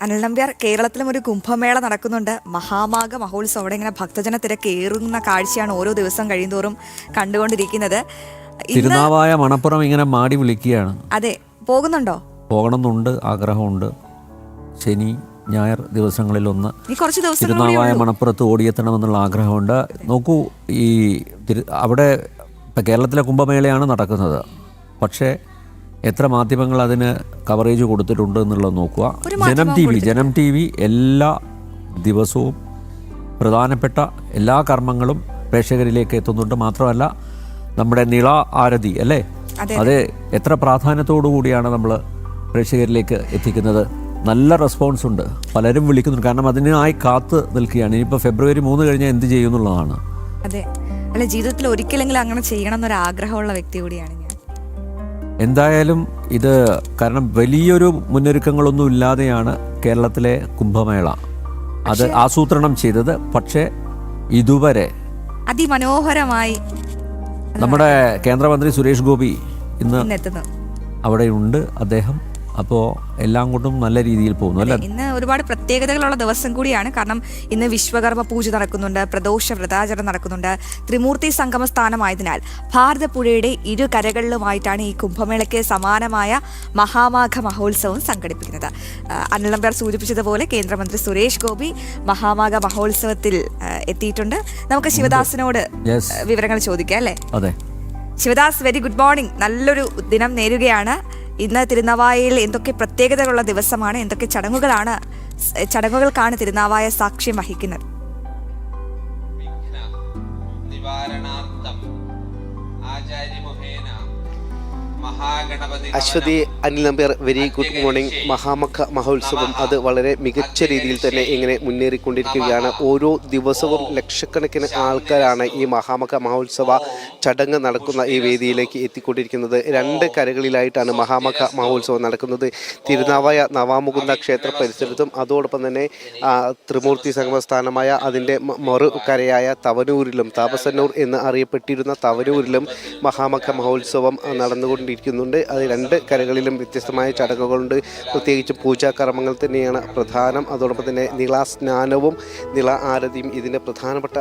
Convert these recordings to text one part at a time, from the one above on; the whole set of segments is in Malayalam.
അനിൽ നമ്പ്യാർ, കേരളത്തിലും ഒരു കുംഭമേള നടക്കുന്നുണ്ട്. മഹാമാഘ മഹോത്സവം. അവിടെ ഇങ്ങനെ ഭക്തജന തിരക്കേറുന്ന കാഴ്ചയാണ് ഓരോ ദിവസം കഴിയുന്തോറും കണ്ടുകൊണ്ടിരിക്കുന്നത്. തിരുനാവായ മണപ്പുറം ഇങ്ങനെ മാടി വിളിക്കുകയാണ്. അതെ, പോകുന്നുണ്ടോ? പോകണമെന്നുണ്ട്, ആഗ്രഹമുണ്ട്. ശനി ഞായർ ദിവസങ്ങളിലൊന്ന് ദിവസം തിരുനാവായ മണപ്പുറത്ത് ഓടിയെത്തണമെന്നുള്ള ആഗ്രഹമുണ്ട്. നോക്കൂ, ഈ അവിടെ ഇപ്പം കേരളത്തിലെ കുംഭമേളയാണ് നടക്കുന്നത്. പക്ഷേ എത്ര മാധ്യമങ്ങൾ അതിന് കവറേജ് കൊടുത്തിട്ടുണ്ട് എന്നുള്ളത് നോക്കുക. ജനം ടി വി എല്ലാ ദിവസവും പ്രധാനപ്പെട്ട എല്ലാ കർമ്മങ്ങളും പ്രേക്ഷകരിലേക്ക് എത്തുന്നുണ്ട്. മാത്രമല്ല നമ്മുടെ നിള ആരതി അല്ലേ, അത് എത്ര പ്രാധാന്യത്തോടു കൂടിയാണ് നമ്മൾ പ്രേക്ഷകരിലേക്ക് എത്തിക്കുന്നത്. നല്ല റെസ്പോൺസ് ഉണ്ട്, പലരും വിളിക്കുന്നുണ്ട്. കാരണം അതിനായി കാത്ത് നിൽക്കുകയാണ്. ഇനിയിപ്പോൾ ഫെബ്രുവരി 3 കഴിഞ്ഞാൽ എന്ത് ചെയ്യും എന്നുള്ളതാണ്. അതെ, അല്ല, ജീവിതത്തിൽ ഒരിക്കലെങ്കിലും അങ്ങനെ ചെയ്യണം എന്നൊരാഗ്രഹമുള്ള വ്യക്തി കൂടിയാണ് ഞാൻ. എന്തായാലും ഇത് കാരണം വലിയൊരു മുന്നൊരുക്കങ്ങളൊന്നും ഇല്ലാതെയാണ് കേരളത്തിലെ കുംഭമേള അത് ആസൂത്രണം ചെയ്തത്. പക്ഷേ ഇതുവരെ അതിമനോഹരമായി നമ്മുടെ കേന്ദ്രമന്ത്രി സുരേഷ് ഗോപി ഇന്ന് അവിടെയുണ്ട്. അദ്ദേഹം അപ്പോൾ എല്ലാം കൊണ്ടും നല്ല രീതിയിൽ പോകുന്നു അല്ലേ. ഇന്ന് ഒരുപാട് പ്രത്യേകതകളുള്ള ദിവസം കൂടിയാണ്. കാരണം ഇന്ന് വിശ്വകർമ്മ പൂജ നടക്കുന്നുണ്ട്, പ്രദോഷ വ്രതാചരണം നടക്കുന്നുണ്ട്. ത്രിമൂർത്തി സംഗമ സ്ഥാനമായതിനാൽ ഭാരതപ്പുഴയുടെ ഇരു കരകളിലുമായിട്ടാണ് ഈ കുംഭമേളയ്ക്ക് സമാനമായ മഹാമാഘ മഹോത്സവം സംഘടിപ്പിക്കുന്നത്. അനിൽ നമ്പ്യാർ സൂചിപ്പിച്ചതുപോലെ കേന്ദ്രമന്ത്രി സുരേഷ് ഗോപി മഹാമാഘ മഹോത്സവത്തിൽ എത്തിയിട്ടുണ്ട്. നമുക്ക് ശിവദാസിനോട് വിവരങ്ങൾ ചോദിക്കാം അല്ലേ. അതെ, ശിവദാസ്, വെരി ഗുഡ് മോർണിംഗ്. നല്ലൊരു ദിനം നേരുകയാണ്. ഇന്ന് തിരുനാവായയിൽ എന്തൊക്കെ പ്രത്യേകതകളുള്ള ദിവസമാണ്, എന്തൊക്കെ ചടങ്ങുകൾക്കാണ് തിരുനാവായ സാക്ഷ്യം വഹിക്കുന്നത്? Aswathy, Anil Nambiar, very good morning. Mahamagha Mahotsavam അത് വളരെ മികച്ച രീതിയിൽ തന്നെ ഇങ്ങനെ മുന്നേറിക്കൊണ്ടിരിക്കുകയാണ്. ഓരോ ദിവസവും ലക്ഷക്കണക്കിന് ആൾക്കാരാണ് ഈ മഹാമഘ മഹോത്സവ ചടങ്ങ് നടക്കുന്ന ഈ വേദിയിലേക്ക് എത്തിക്കൊണ്ടിരിക്കുന്നത്. 2 കരകളിലായിട്ടാണ് മഹാമഘ മഹോത്സവം നടക്കുന്നത്. തിരുനാവായ നവാമുകുന്ദ ക്ഷേത്ര പരിസരത്തും അതോടൊപ്പം തന്നെ ത്രിമൂർത്തി സംഗമസ്ഥാനമായ അതിൻ്റെ മറുകരയായ തവനൂരിലും, താപസന്നൂർ എന്ന് അറിയപ്പെട്ടിരുന്ന തവനൂരിലും മഹാമഘ മഹോത്സവം നടന്നുകൊണ്ടിരിക്കുന്നുണ്ട്. അത് 2 കരകളിലും വ്യത്യസ്തമായ ചടങ്ങുകളുണ്ട്. പ്രത്യേകിച്ച് പൂജാകർമ്മങ്ങൾ തന്നെയാണ് പ്രധാനം. അതോടൊപ്പം തന്നെ നിളാസ്നാനവും നിള ആരതിയും ഇതിൻ്റെ പ്രധാനപ്പെട്ട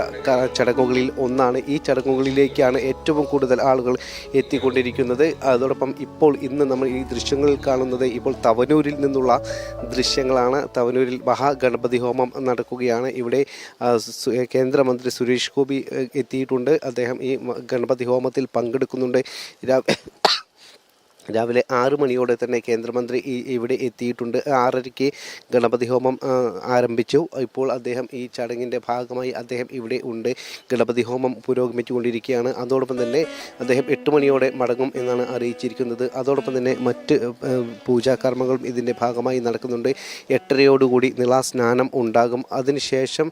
ചടങ്ങുകളിൽ ഒന്നാണ്. ഈ ചടങ്ങുകളിലേക്കാണ് ഏറ്റവും കൂടുതൽ ആളുകൾ എത്തിക്കൊണ്ടിരിക്കുന്നത്. അതോടൊപ്പം ഇന്ന് നമ്മൾ ഈ ദൃശ്യങ്ങളിൽ കാണുന്നത് ഇപ്പോൾ തവനൂരിൽ നിന്നുള്ള ദൃശ്യങ്ങളാണ്. തവനൂരിൽ മഹാഗണപതി ഹോമം നടക്കുകയാണ്. ഇവിടെ കേന്ദ്രമന്ത്രി സുരേഷ് ഗോപി എത്തിയിട്ടുണ്ട്. അദ്ദേഹം ഈ ഗണപതി ഹോമത്തിൽ പങ്കെടുക്കുന്നുണ്ട്. രാവിലെ 6 മണിയോടെ തന്നെ കേന്ദ്രമന്ത്രി ഇവിടെ എത്തിയിട്ടുണ്ട്. 6:30 ഗണപതി ഹോമം ആരംഭിച്ചു. ഇപ്പോൾ അദ്ദേഹം ഈ ചടങ്ങിൻ്റെ ഭാഗമായി അദ്ദേഹം ഇവിടെ ഉണ്ട്. ഗണപതി ഹോമം പുരോഗമിച്ചുകൊണ്ടിരിക്കുകയാണ്. അതോടൊപ്പം തന്നെ അദ്ദേഹം 8 മണിയോടെ മടങ്ങും എന്നാണ് അറിയിച്ചിരിക്കുന്നത്. അതോടൊപ്പം തന്നെ മറ്റ് പൂജാകർമ്മങ്ങളും ഇതിൻ്റെ ഭാഗമായി നടക്കുന്നുണ്ട്. 8:30 നിളാസ്നാനം ഉണ്ടാകും. അതിനുശേഷം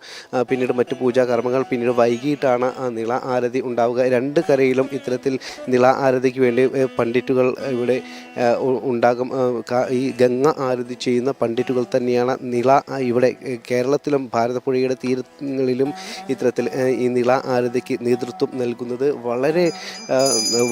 പിന്നീട് മറ്റ് പൂജാകർമ്മങ്ങൾ പിന്നീട് വൈകിട്ടാണ് നിള ആരതി ഉണ്ടാവുക. 2 കരയിലും ഇത്തരത്തിൽ നിള ആരതിക്ക് വേണ്ടി പണ്ഡിറ്റുകൾ ഇവിടെ ഉണ്ടാകും. ഈ ഗംഗ ആരതി ചെയ്യുന്ന പണ്ഡിറ്റുകൾ തന്നെയാണ് ഇവിടെ കേരളത്തിലും ഭാരതപ്പുഴയുടെ തീരങ്ങളിലും ഇത്തരത്തിൽ ഈ നിള ആരതിക്ക് നേതൃത്വം നൽകുന്നത്. വളരെ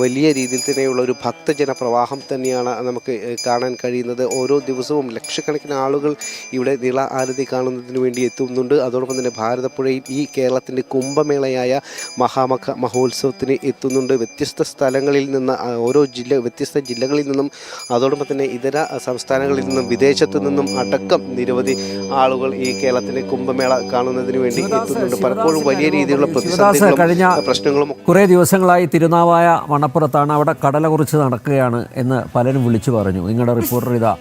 വലിയ രീതിയിൽ തന്നെയുള്ള ഒരു ഭക്തജന പ്രവാഹം തന്നെയാണ് നമുക്ക് കാണാൻ കഴിയുന്നത്. ഓരോ ദിവസവും ലക്ഷക്കണക്കിന് ആളുകൾ ഇവിടെ നിള ആരതി കാണുന്നതിന് വേണ്ടി എത്തുന്നുണ്ട്. അതോടൊപ്പം തന്നെ ഭാരതപ്പുഴയിൽ ഈ കേരളത്തിൻ്റെ കുംഭമേളയായ മഹാമഘ മഹോത്സവത്തിന് എത്തുന്നുണ്ട്. വ്യത്യസ്ത സ്ഥലങ്ങളിൽ നിന്ന് വ്യത്യസ്ത ജില്ലകളിൽ നിന്നും അതോടൊപ്പം തന്നെ ഇതര സംസ്ഥാനങ്ങളിൽ നിന്നും വിദേശത്തു നിന്നും അടക്കം നിരവധി ആളുകൾ ഈ കേരളത്തിലെ കുംഭമേള കാണുന്നതിന് വേണ്ടി എത്തുന്നുണ്ട്. പലപ്പോഴും വലിയ രീതിയിലുള്ള പ്രശ്നങ്ങളും കുറേ ദിവസങ്ങളായി തിരുനാവായ മണപ്പുറത്താണ്. അവിടെ കടല കുറിച്ച് നടക്കുകയാണ് എന്ന് പലരും വിളിച്ചു പറഞ്ഞു. നിങ്ങളുടെ റിപ്പോർട്ടർ ഇതാ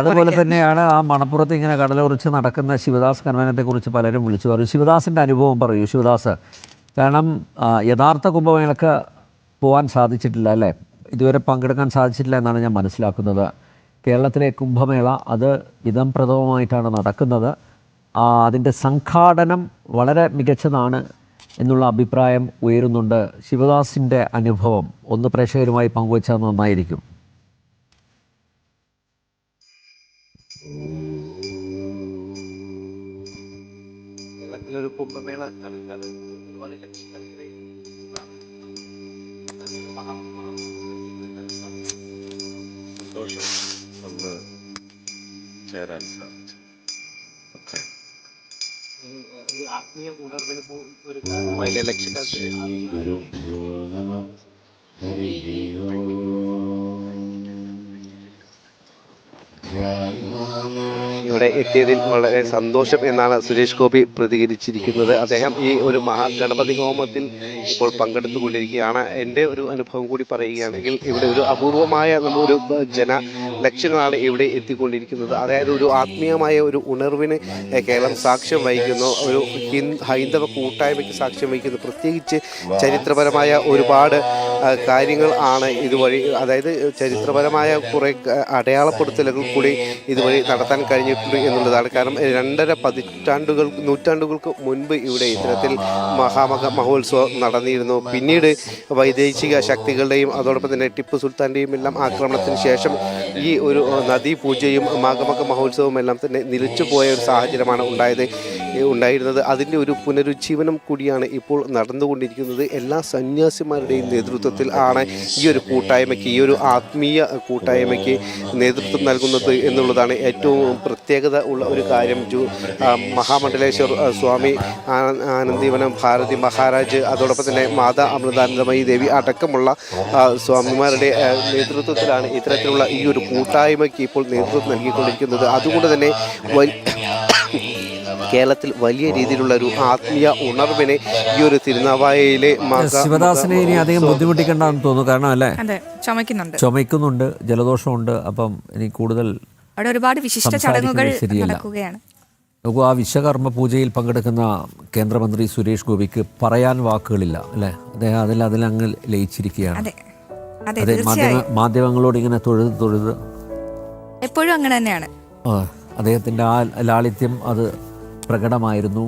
അതുപോലെ തന്നെയാണ് ആ മണപ്പുറത്ത് ഇങ്ങനെ കടല കുറിച്ച് നടക്കുന്ന ശിവദാസ് കൺവെൻഷനെ കുറിച്ച് പലരും വിളിച്ചു പറഞ്ഞു. ശിവദാസിൻ്റെ അനുഭവം പറയൂ ശിവദാസ്. കാരണം യഥാർത്ഥ കുംഭമേളക്ക് പോകാൻ സാധിച്ചിട്ടില്ല അല്ലേ, ഇതുവരെ പങ്കെടുക്കാൻ സാധിച്ചിട്ടില്ല എന്നാണ് ഞാൻ മനസ്സിലാക്കുന്നത്. കേരളത്തിലെ കുംഭമേള അത് ഇതംപ്രദമായിട്ടാണ് നടക്കുന്നത്. അതിൻ്റെ സംഘാടനം വളരെ മികച്ചതാണ് എന്നുള്ള അഭിപ്രായം ഉയരുന്നുണ്ട്. ശിവദാസിൻ്റെ അനുഭവം ഒന്ന് പ്രേക്ഷകരുമായി പങ്കുവച്ചാൽ നന്നായിരിക്കും. കുംഭമേള സന്തോഷം. ചേരാൻ സാധിച്ചു. ഓക്കെ. വലിയ ലക്ഷ്യങ്ങൾ ഇവിടെ എത്തിയതിൽ വളരെ സന്തോഷം എന്നാണ് സുരേഷ് ഗോപി പ്രതികരിച്ചിരിക്കുന്നത്. അദ്ദേഹം ഈ ഒരു ഗണപതി ഹോമത്തിൽ ഇപ്പോൾ പങ്കെടുത്തുകൊണ്ടിരിക്കുകയാണ്. എൻ്റെ ഒരു അനുഭവം കൂടി പറയുകയാണെങ്കിൽ ഇവിടെ ഒരു അപൂർവമായ ഒരു ലക്ഷ്യങ്ങളാണ് ഇവിടെ എത്തിക്കൊണ്ടിരിക്കുന്നത്. അതായത് ഒരു ആത്മീയമായ ഒരു ഉണർവിന് കേരളം സാക്ഷ്യം വഹിക്കുന്നു, ഒരു ഹൈന്ദവ കൂട്ടായ്മയ്ക്ക് സാക്ഷ്യം വഹിക്കുന്നു. പ്രത്യേകിച്ച് ചരിത്രപരമായ ഒരുപാട് കാര്യങ്ങൾ ആണ് ഇതുവഴി, അതായത് ചരിത്രപരമായ കുറേ അടയാളപ്പെടുത്തലുകൾ കൂടി ഇതുവഴി നടത്താൻ കഴിഞ്ഞിട്ടുണ്ട് എന്നുള്ളതാണ്. കാരണം 2.5 നൂറ്റാണ്ടുകൾക്ക് മുൻപ് ഇവിടെ ഇത്തരത്തിൽ മഹോത്സവം നടന്നിരുന്നു. പിന്നീട് വൈദേശിക ശക്തികളുടെയും അതോടൊപ്പം തന്നെ ടിപ്പു സുൽത്താൻ്റെയും എല്ലാം ആക്രമണത്തിന് ശേഷം ഈ ഒരു നദീ പൂജയും മാഘമക മഹോത്സവവും എല്ലാം തന്നെ നിലച്ചുപോയ ഒരു സാഹചര്യമാണ് ഉണ്ടായിരുന്നത്. അതിൻ്റെ ഒരു പുനരുജ്ജീവനം കൂടിയാണ് ഇപ്പോൾ നടന്നുകൊണ്ടിരിക്കുന്നത്. എല്ലാ സന്യാസിമാരുടെയും നേതൃത്വത്തിൽ ആണ് ഈ ഒരു കൂട്ടായ്മയ്ക്ക്, ഈ ഒരു ആത്മീയ കൂട്ടായ്മയ്ക്ക് നേതൃത്വം നൽകുന്നത് എന്നുള്ളതാണ് ഏറ്റവും പ്രത്യേകത ഉള്ള ഒരു കാര്യം. മഹാമണ്ഡലേശ്വർ സ്വാമി, ആനന്ദീവനം ഭാരതി മഹാരാജ്, അതോടൊപ്പം തന്നെ മാതാ അമൃതാനന്ദമയി ദേവി അടക്കമുള്ള സ്വാമിമാരുടെ നേതൃത്വത്തിലാണ് ഇത്തരത്തിലുള്ള ഈ ഒരു കൂട്ടായ്മയ്ക്ക് ഇപ്പോൾ നേതൃത്വം നൽകിക്കൊണ്ടിരിക്കുന്നത്. അതുകൊണ്ട് തന്നെ കേരളത്തിൽ വലിയ രീതിയിലുള്ള ഒരു ആത്മീയ ഉണർവിനെ ഈ ഒരു തിരുനാവായയിലെ ശിവദാസിനെ ഇനി അധികം ബുദ്ധിമുട്ടിക്കണ്ടെന്ന് തോന്നുന്നു. കാരണം അല്ലേ, ചുമയ്ക്കുന്നുണ്ട്, ജലദോഷമുണ്ട്. അപ്പം ഇനി കൂടുതൽ അവിടെ ഒരുപാട് വിശിഷ്ട ചടങ്ങുകൾ നടക്കുകയാണ്. നോക്കൂ, ആ വിശ്വകർമ്മ പൂജയിൽ പങ്കെടുക്കുന്ന കേന്ദ്രമന്ത്രി സുരേഷ് ഗോപിക്ക് പറയാൻ വാക്കുകളില്ല അല്ലേ. അദ്ദേഹം അതിലങ്ങ് ലയിച്ചിരിക്കുകയാണ്. അതെ, മാധ്യമങ്ങളോട് ഇങ്ങനെ തൊഴുത് എപ്പോഴും അങ്ങനെ തന്നെയാണ്. അദ്ദേഹത്തിൻ്റെ ആ ലാളിത്യം അത് പ്രകടമായിരുന്നു.